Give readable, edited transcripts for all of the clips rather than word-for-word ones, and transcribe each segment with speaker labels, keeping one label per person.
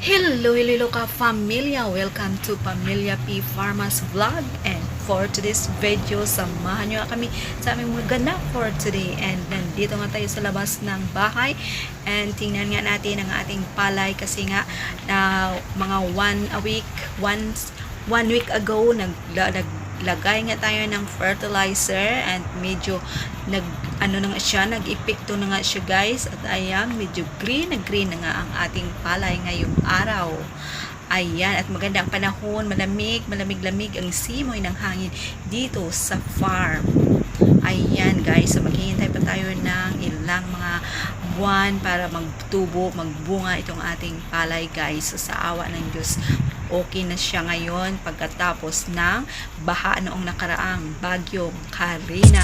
Speaker 1: Hello ka Pamilya! Welcome to Pamilya P. Pharma's Vlog. And for today's video, samahan nyo kami sa aming maganda for today. And nandito nga tayo sa labas ng bahay. And tingnan nga natin ang ating palay kasi nga na mga one week ago naglagay nga tayo ng fertilizer and medyo nag-epekto na nga siya guys, at ayan, medyo green na nga ang ating palay ngayong araw. Ayan, at maganda ang panahon, malamig ang simoy ng hangin dito sa farm. Ayan guys, so maghihintay pa tayo ng ilang mga buwan para magbunga itong ating palay guys. So sa awa ng Diyos, okay na siya ngayon pagkatapos ng baha noong nakaraang bagyong Karina.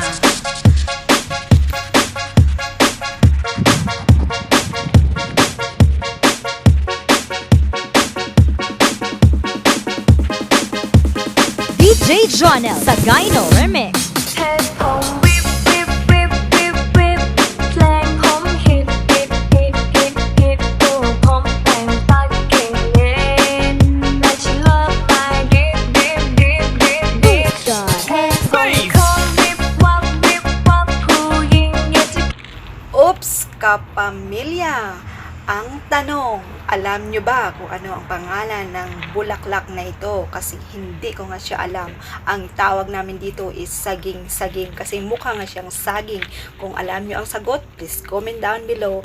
Speaker 2: DJ Jonel Sagayno Remix.
Speaker 1: Oops, kapamilya! Ang tanong, alam nyo ba kung ano ang pangalan ng bulaklak na ito? Kasi hindi ko nga siya alam. Ang tawag namin dito is saging-saging kasi mukha nga siyang saging. Kung alam nyo ang sagot, please comment down below.